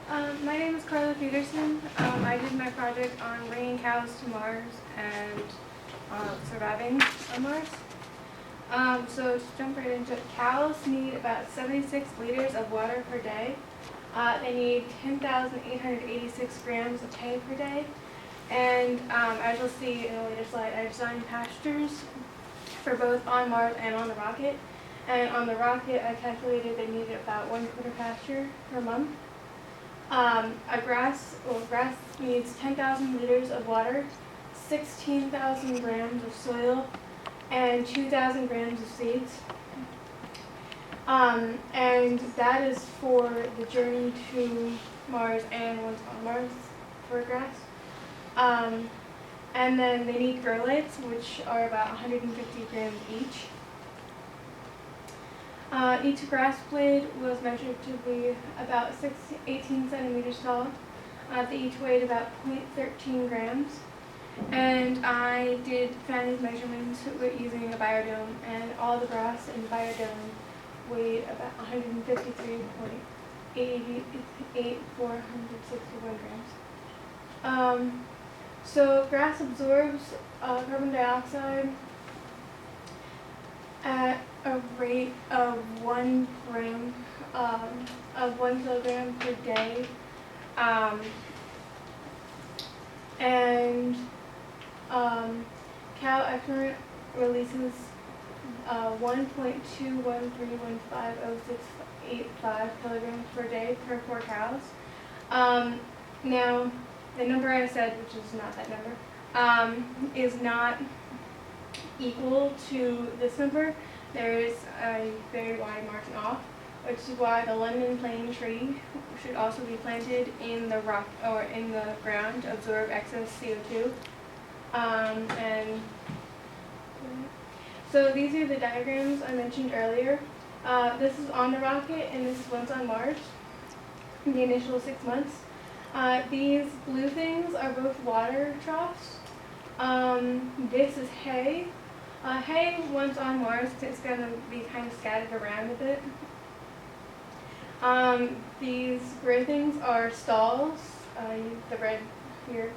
My name is Karla Peterson. I did my project on bringing cows to Mars and surviving on Mars. So to jump right into it, cows need about 76 liters of water per day. They need 10,886 grams of hay per day. And as you'll see in a later slide, I designed pastures for both on Mars and on the rocket. And on the rocket, I calculated they needed about 1/4 pasture per month. Grass needs 10,000 liters of water, 16,000 grams of soil, and 2,000 grams of seeds. And that is for the journey to Mars and once on Mars for grass. And then they need grow lights, which are about 150 grams each. Each grass blade was measured to be about 18 centimeters tall. They each weighed about 0.13 grams. And I did these measurements using a biodome, and all the grass in the biodome weighed about 153.88461 grams. So grass absorbs carbon dioxide at a rate of 1 kilogram per day, and cow excrement releases 1.213150685 kilograms per day per 4 cows. Now, the number I said, which is not that number, is not equal to this number. There is a very wide margin off, which is why the London plane tree should also be planted in the rock or in the ground to absorb excess CO2. And so these are the diagrams I mentioned earlier. This is on the rocket, and this is once on Mars in the initial 6 months. These blue things are both water troughs. This is hay. Hay, once on Mars, is going to be kind of scattered around a bit. These gray things are stalls, the red here.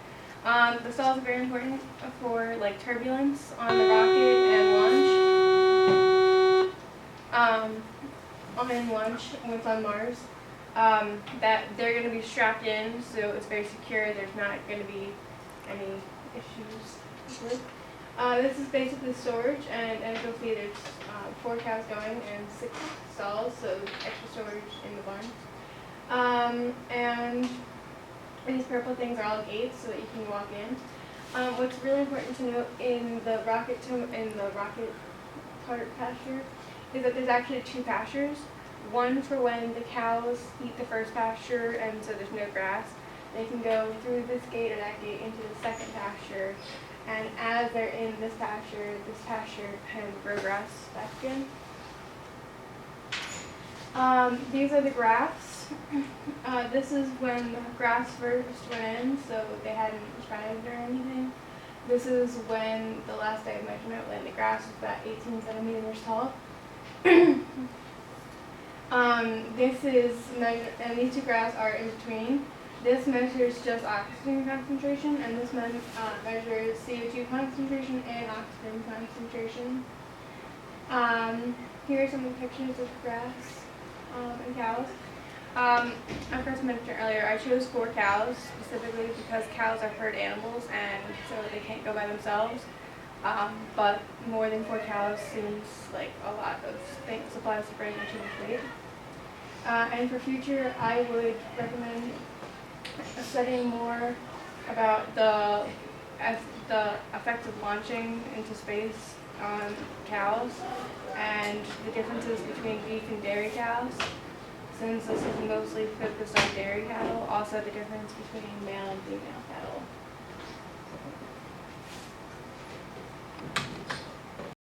The stalls are very important for like turbulence on the rocket and launch. On launch, once on Mars, that they're going to be strapped in, so it's very secure. There's not going to be any issues with. This is basically storage, and as you'll see, there's 4 cows going and 6 stalls, so extra storage in the barn. And these purple things are all gates so that you can walk in. What's really important to note in the rocket part pasture is that there's actually 2 pastures. One for when the cows eat the first pasture and so there's no grass. They can go through this gate or that gate into the second pasture. And as they're in this pasture can grow grass back again. These are the graphs. This is when the grass first went in, so they hadn't thrived or anything. This is when the last day of measurement, when the grass was about 18 centimeters tall. This is measured, and these 2 graphs are in between. This measures just oxygen concentration, and this measures CO2 concentration and oxygen concentration. Here are some of the pictures of grass and cows. I first mentioned earlier, I chose 4 cows specifically because cows are herd animals, and so they can't go by themselves. But more than 4 cows seems like a lot of supplies to bring into the fleet. And for future, I would recommend studying more about the effects of launching into space on cows and the differences between beef and dairy cows, since this is mostly focused on dairy cattle, also the difference between male and female cattle.